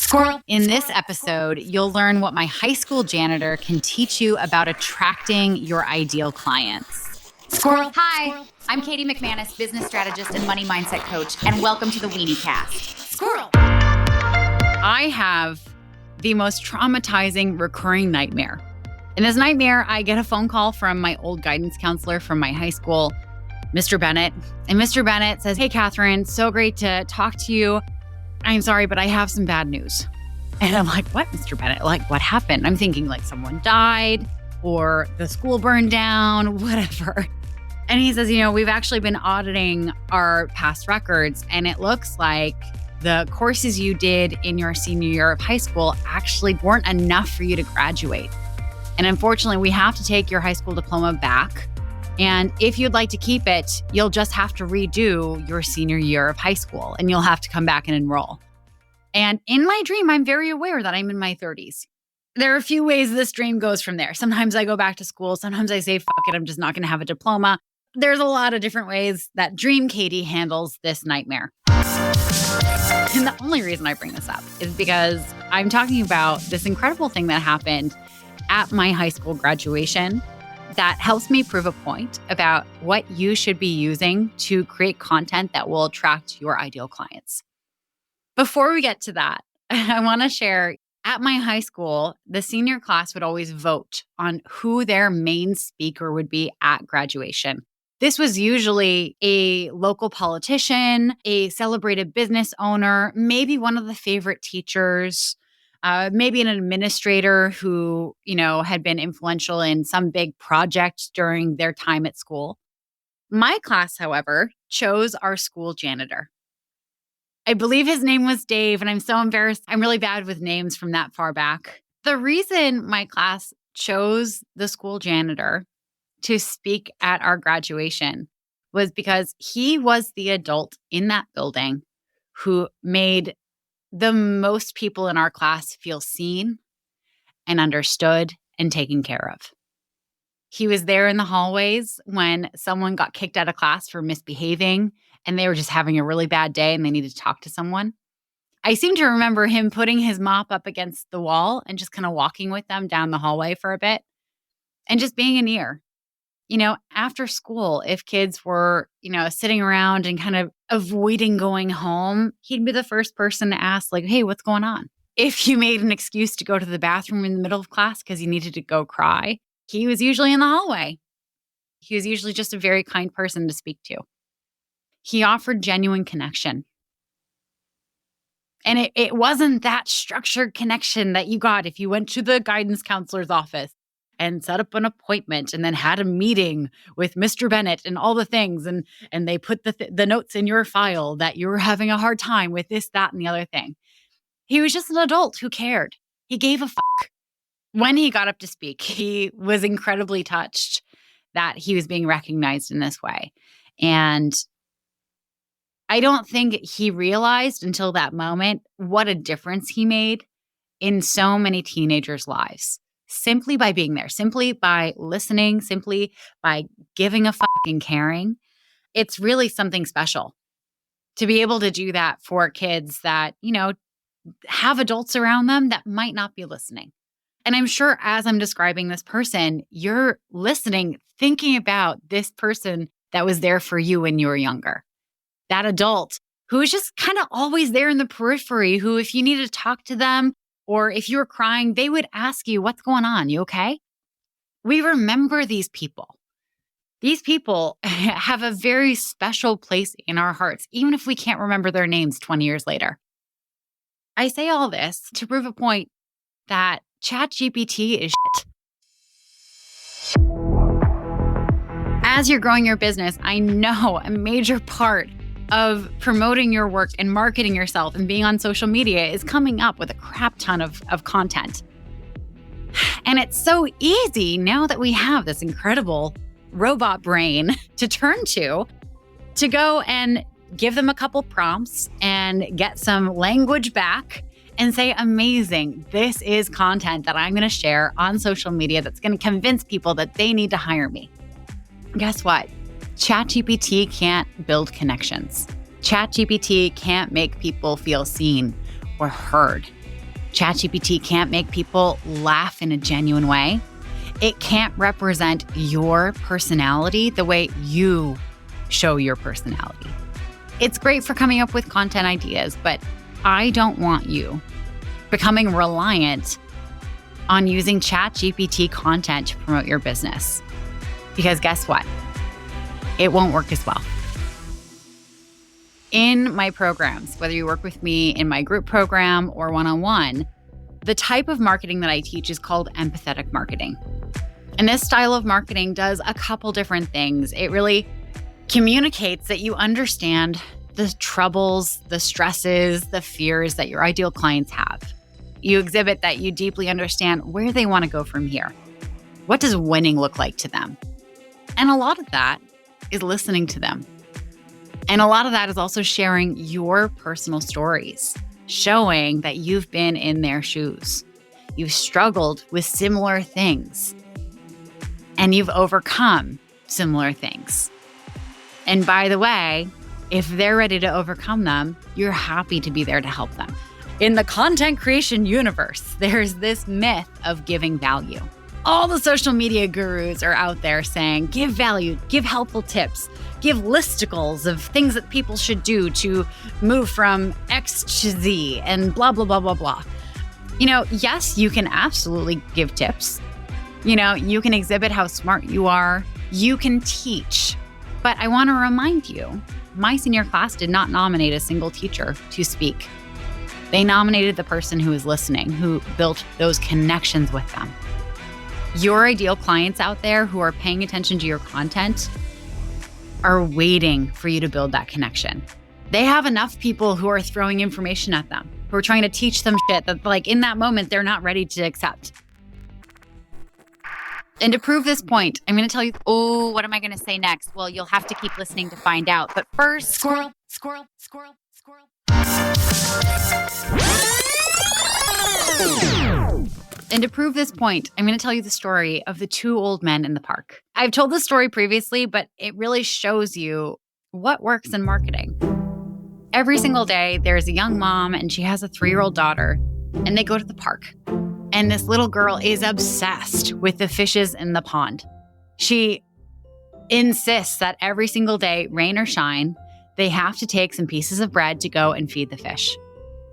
Squirrel. In this episode, you'll learn what my high school janitor can teach you about attracting your ideal clients. Squirrel. Hi, I'm Katie McManus, business strategist and money mindset coach, and welcome to the Weenie Cast. Squirrel. I have the most traumatizing recurring nightmare. In this nightmare, I get a phone call from my old guidance counselor from my high school, Mr. Bennett. And Mr. Bennett says, "Hey, Catherine, so great to talk to you. I'm sorry, but I have some bad news." And I'm like, "What, Mr. Bennett? Like, what happened?" I'm thinking like someone died or the school burned down, whatever. And he says, we've actually been auditing our past records, and it looks like the courses you did in your senior year of high school actually weren't enough for you to graduate. And unfortunately, we have to take your high school diploma back. And if you'd like to keep it, you'll just have to redo your senior year of high school, and you'll have to come back and enroll. And in my dream, I'm very aware that I'm in my 30s. There are a few ways this dream goes from there. Sometimes I go back to school. Sometimes I say, fuck it, I'm just not going to have a diploma. There's a lot of different ways that Dream Katie handles this nightmare. And the only reason I bring this up is because I'm talking about this incredible thing that happened at my high school graduation that helps me prove a point about what you should be using to create content that will attract your ideal clients. Before we get to that, I want to share at my high school, the senior class would always vote on who their main speaker would be at graduation. This was usually a local politician, a celebrated business owner, maybe one of the favorite teachers, maybe an administrator who, had been influential in some big project during their time at school. My class, however, chose our school janitor. I believe his name was Dave, and I'm so embarrassed. I'm really bad with names from that far back. The reason my class chose the school janitor to speak at our graduation was because he was the adult in that building who made the most people in our class feel seen and understood and taken care of. He was there in the hallways when someone got kicked out of class for misbehaving and they were just having a really bad day and they needed to talk to someone. I seem to remember him putting his mop up against the wall and just kind of walking with them down the hallway for a bit and just being an ear. After school, if kids were, sitting around and kind of avoiding going home, he'd be the first person to ask, like, "Hey, what's going on?" If you made an excuse to go to the bathroom in the middle of class because you needed to go cry, he was usually in the hallway. He was usually just a very kind person to speak to. He offered genuine connection. And it wasn't that structured connection that you got if you went to the guidance counselor's office and set up an appointment and then had a meeting with Mr. Bennett and all the things. And they put the notes in your file that you were having a hard time with this, that, and the other thing. He was just an adult who cared. He gave a fuck. When he got up to speak, he was incredibly touched that he was being recognized in this way. And I don't think he realized until that moment what a difference he made in so many teenagers' lives. Simply by being there, simply by listening, simply by giving a fuck and caring. It's really something special to be able to do that for kids that, have adults around them that might not be listening. And I'm sure as I'm describing this person, you're listening, thinking about this person that was there for you when you were younger. That adult who is just kind of always there in the periphery, who if you needed to talk to them, or if you were crying, they would ask you, "What's going on? You okay?" We remember these people. These people have a very special place in our hearts, even if we can't remember their names 20 years later. I say all this to prove a point that ChatGPT is shit. As you're growing your business, I know a major part of promoting your work and marketing yourself and being on social media is coming up with a crap ton of content. And it's so easy now that we have this incredible robot brain to turn to go and give them a couple prompts and get some language back and say, "Amazing, this is content that I'm going to share on social media that's going to convince people that they need to hire me." Guess what? ChatGPT can't build connections. ChatGPT can't make people feel seen or heard. ChatGPT can't make people laugh in a genuine way. It can't represent your personality the way you show your personality. It's great for coming up with content ideas, but I don't want you becoming reliant on using ChatGPT content to promote your business. Because guess what? It won't work as well. In my programs, whether you work with me in my group program or one-on-one, the type of marketing that I teach is called empathetic marketing. And this style of marketing does a couple different things. It really communicates that you understand the troubles, the stresses, the fears that your ideal clients have. You exhibit that you deeply understand where they want to go from here. What does winning look like to them? And a lot of that is listening to them. And a lot of that is also sharing your personal stories, showing that you've been in their shoes. You've struggled with similar things, and you've overcome similar things. And by the way, if they're ready to overcome them, you're happy to be there to help them. In the content creation universe, there's this myth of giving value. All the social media gurus are out there saying, give value, give helpful tips, give listicles of things that people should do to move from X to Z and blah, blah, blah, blah, blah. Yes, you can absolutely give tips. You can exhibit how smart you are. You can teach. But I want to remind you, my senior class did not nominate a single teacher to speak. They nominated the person who was listening, who built those connections with them. Your ideal clients out there who are paying attention to your content are waiting for you to build that connection. They have enough people who are throwing information at them, who are trying to teach them shit that, in that moment, they're not ready to accept. And to prove this point, I'm going to tell you, what am I going to say next? Well, you'll have to keep listening to find out. But first, squirrel. And to prove this point, I'm going to tell you the story of the two old men in the park. I've told this story previously, but it really shows you what works in marketing. Every single day, there's a young mom and she has a 3-year-old daughter, and they go to the park. And this little girl is obsessed with the fishes in the pond. She insists that every single day, rain or shine, they have to take some pieces of bread to go and feed the fish.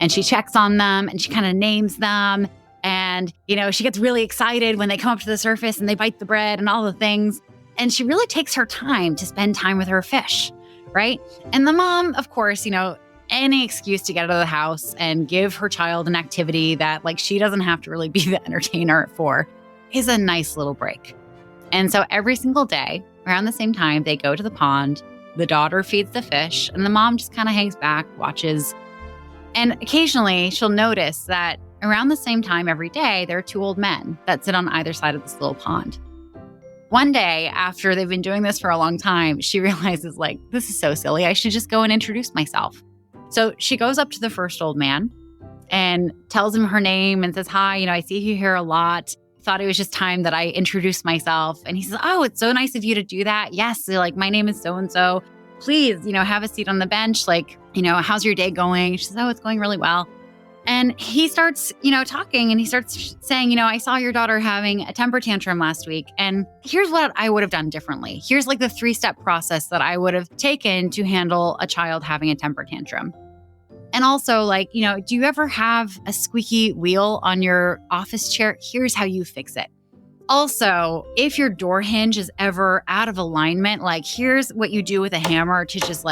And she checks on them and she kind of names them. And, she gets really excited when they come up to the surface and they bite the bread and all the things. And she really takes her time to spend time with her fish, right? And the mom, of course, any excuse to get out of the house and give her child an activity that she doesn't have to really be the entertainer for is a nice little break. And so every single day around the same time, they go to the pond, the daughter feeds the fish, and the mom just kind of hangs back, watches. And occasionally she'll notice that around the same time every day, there are 2 old men that sit on either side of this little pond. One day, after they've been doing this for a long time, she realizes, this is so silly. I should just go and introduce myself. So she goes up to the first old man and tells him her name and says, hi, I see you here a lot. Thought it was just time that I introduced myself. And he says, oh, it's so nice of you to do that. Yes, my name is so-and-so. Please, have a seat on the bench. How's your day going? She says, oh, it's going really well. And he starts, talking, and he starts saying, I saw your daughter having a temper tantrum last week. And here's what I would have done differently. Here's the 3-step process that I would have taken to handle a child having a temper tantrum. And also, do you ever have a squeaky wheel on your office chair? Here's how you fix it. Also, if your door hinge is ever out of alignment, here's what you do with a hammer to just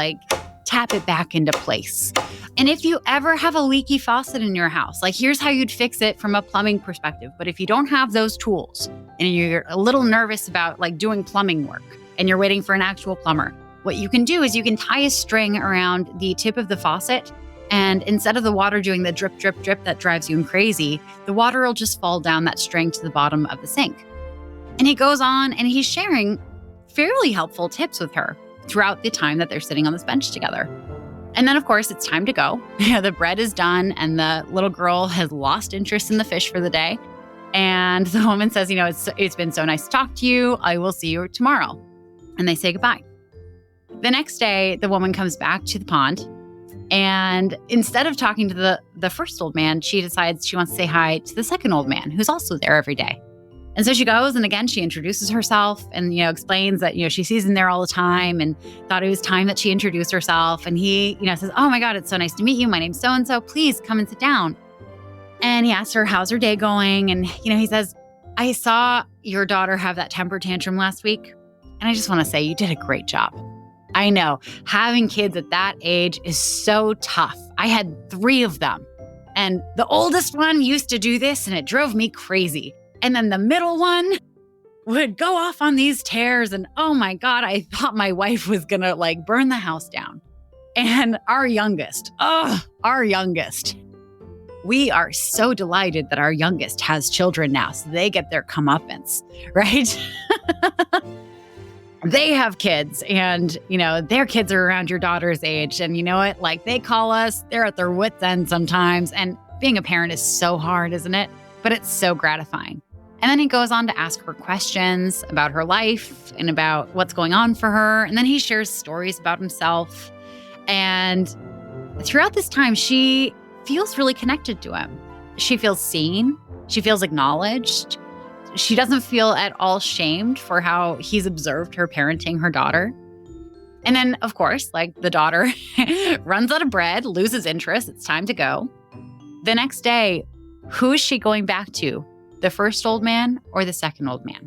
tap it back into place. And if you ever have a leaky faucet in your house, here's how you'd fix it from a plumbing perspective. But if you don't have those tools and you're a little nervous about doing plumbing work and you're waiting for an actual plumber, what you can do is you can tie a string around the tip of the faucet. And instead of the water doing the drip, drip, drip that drives you crazy, the water will just fall down that string to the bottom of the sink. And he goes on and he's sharing fairly helpful tips with her throughout the time that they're sitting on this bench together. And then, of course, it's time to go. The bread is done and the little girl has lost interest in the fish for the day. And the woman says, it's been so nice to talk to you. I will see you tomorrow. And they say goodbye. The next day, the woman comes back to the pond And instead of talking to the first old man, she decides she wants to say hi to the second old man, who's also there every day. And so she goes, and again, she introduces herself and, explains that, she sees him there all the time and thought it was time that she introduced herself. And he, says, "Oh my God, it's so nice to meet you. My name's so-and-so. Please come and sit down." And he asks her, how's her day going? And, he says, "I saw your daughter have that temper tantrum last week. And I just want to say you did a great job. I know having kids at that age is so tough. I had 3 of them. And the oldest one used to do this and it drove me crazy. And then the middle one would go off on these tears. And oh my God, I thought my wife was going to burn the house down. And our youngest, we are so delighted that our youngest has children now. So they get their comeuppance, right? They have kids and, their kids are around your daughter's age. And you know what? They call us, they're at their wits' end sometimes. And being a parent is so hard, isn't it? But it's so gratifying. And then he goes on to ask her questions about her life and about what's going on for her. And then he shares stories about himself. And throughout this time, she feels really connected to him. She feels seen. She feels acknowledged. She doesn't feel at all shamed for how he's observed her parenting her daughter. And then, of course, the daughter runs out of bread, loses interest. It's time to go. The next day, who is she going back to? The first old man or the second old man?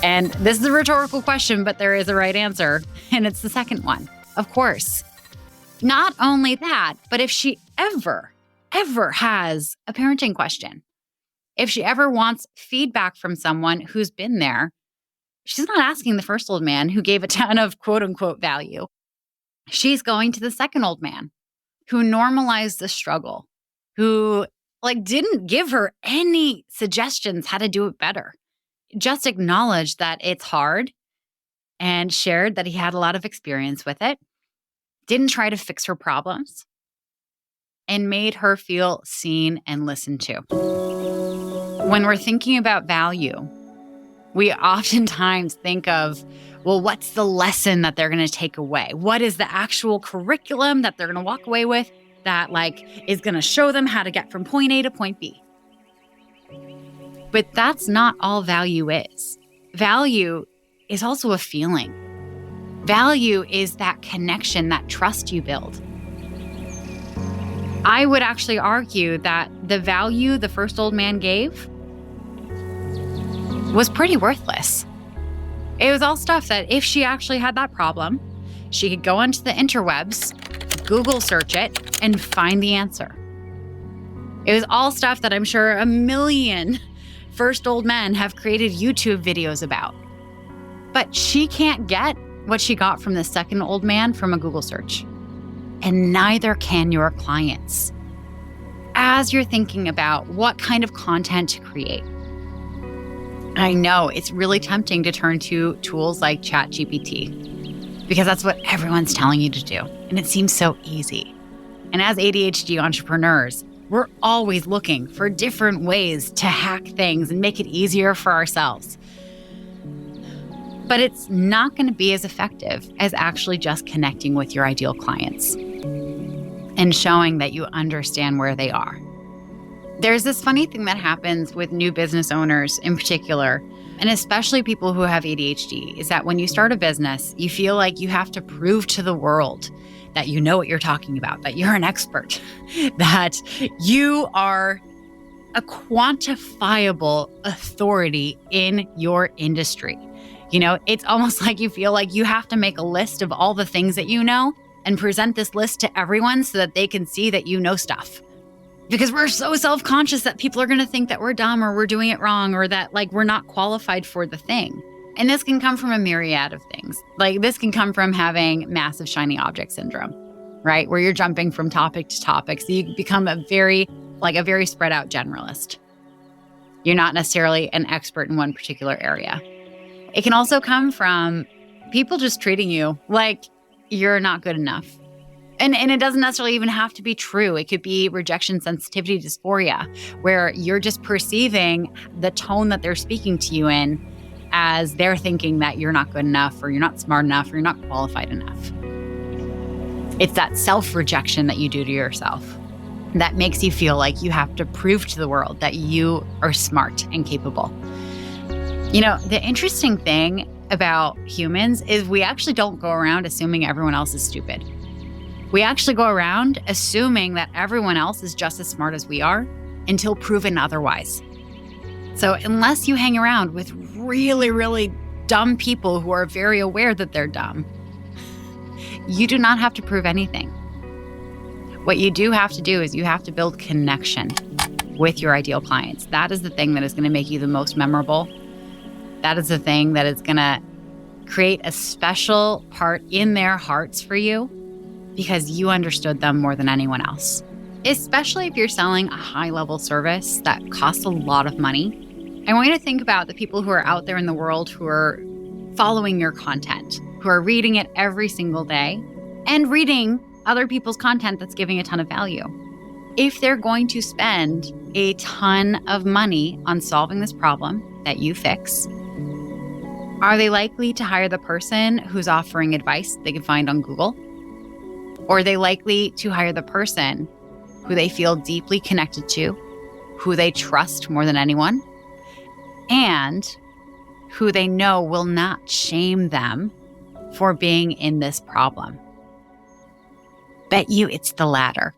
And this is a rhetorical question, but there is a right answer. And it's the second one, of course. Not only that, but if she ever has a parenting question, if she ever wants feedback from someone who's been there, she's not asking the first old man who gave a ton of quote unquote value. She's going to the second old man who normalized the struggle, who didn't give her any suggestions how to do it better. Just acknowledged that it's hard and shared that he had a lot of experience with it. Didn't try to fix her problems and made her feel seen and listened to. When we're thinking about value, we oftentimes think of, well, what's the lesson that they're going to take away? What is the actual curriculum that they're going to walk away with that is going to show them how to get from point A to point B? But that's not all value is. Value is also a feeling. Value is that connection, that trust you build. I would actually argue that the value the first old man gave was pretty worthless. It was all stuff that if she actually had that problem, she could go onto the interwebs, Google search it, and find the answer. It was all stuff that I'm sure a million first old men have created YouTube videos about. But she can't get what she got from the second old man from a Google search. And neither can your clients. As you're thinking about what kind of content to create, I know it's really tempting to turn to tools like ChatGPT because that's what everyone's telling you to do. And it seems so easy. And as ADHD entrepreneurs, we're always looking for different ways to hack things and make it easier for ourselves. But it's not going to be as effective as actually just connecting with your ideal clients and showing that you understand where they are. There's this funny thing that happens with new business owners in particular, and especially people who have ADHD, is that when you start a business, you feel like you have to prove to the world that you know what you're talking about, that you're an expert, that you are a quantifiable authority in your industry. It's almost like you feel like you have to make a list of all the things that you know and present this list to everyone so that they can see that you know stuff. Because we're so self-conscious that people are going to think that we're dumb or we're doing it wrong or that we're not qualified for the thing. And this can come from a myriad of things. This can come from having massive shiny object syndrome, right? Where you're jumping from topic to topic. So you become a very spread out generalist. You're not necessarily an expert in one particular area. It can also come from people just treating you like you're not good enough. And it doesn't necessarily even have to be true. It could be rejection sensitivity dysphoria, where you're just perceiving the tone that they're speaking to you in as they're thinking that you're not good enough or you're not smart enough or you're not qualified enough. It's that self-rejection that you do to yourself that makes you feel like you have to prove to the world that you are smart and capable. The interesting thing about humans is we actually don't go around assuming everyone else is stupid. We actually go around assuming that everyone else is just as smart as we are until proven otherwise. So unless you hang around with really, really dumb people who are very aware that they're dumb, you do not have to prove anything. What you do have to do is you have to build connection with your ideal clients. That is the thing that is going to make you the most memorable. That is the thing that is going to create a special part in their hearts for you because you understood them more than anyone else. Especially if you're selling a high-level service that costs a lot of money. I want you to think about the people who are out there in the world who are following your content, who are reading it every single day and reading other people's content that's giving a ton of value. If they're going to spend a ton of money on solving this problem that you fix, are they likely to hire the person who's offering advice they can find on Google? Or are they likely to hire the person who they feel deeply connected to, who they trust more than anyone, and who they know will not shame them for being in this problem? Bet you it's the latter.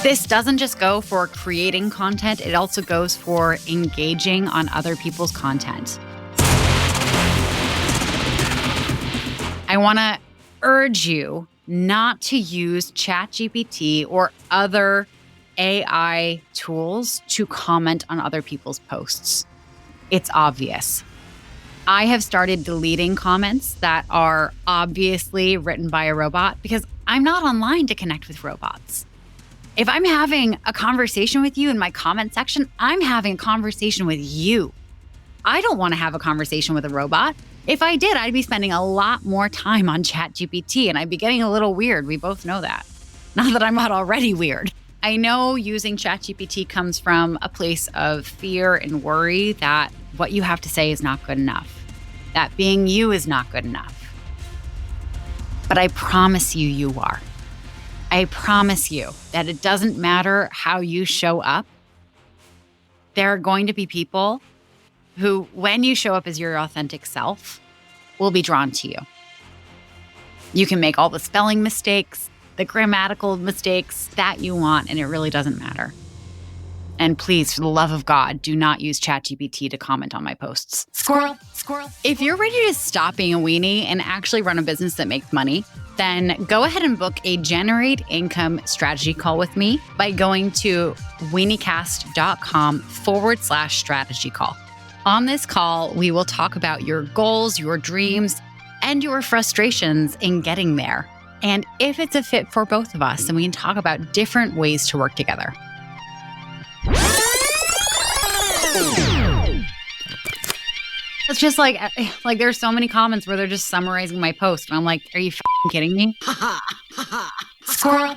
This doesn't just go for creating content, it also goes for engaging on other people's content. I want to urge you not to use ChatGPT or other AI tools to comment on other people's posts. It's obvious. I have started deleting comments that are obviously written by a robot because I'm not online to connect with robots. If I'm having a conversation with you in my comment section, I'm having a conversation with you. I don't want to have a conversation with a robot. If I did, I'd be spending a lot more time on ChatGPT and I'd be getting a little weird. We both know that. Not that I'm not already weird. I know using ChatGPT comes from a place of fear and worry that what you have to say is not good enough, that being you is not good enough. But I promise you, you are. I promise you that it doesn't matter how you show up. There are going to be people who, when you show up as your authentic self, will be drawn to you. You can make all the spelling mistakes, the grammatical mistakes that you want, and it really doesn't matter. And please, for the love of God, do not use ChatGPT to comment on my posts. Squirrel. If you're ready to stop being a weenie and actually run a business that makes money, then go ahead and book a Generate Income strategy call with me by going to weeniecast.com/strategy call. On this call, we will talk about your goals, your dreams, and your frustrations in getting there. And if it's a fit for both of us, then we can talk about different ways to work together. It's just like there's so many comments where they're just summarizing my post. And I'm like, are you kidding me? Squirrel.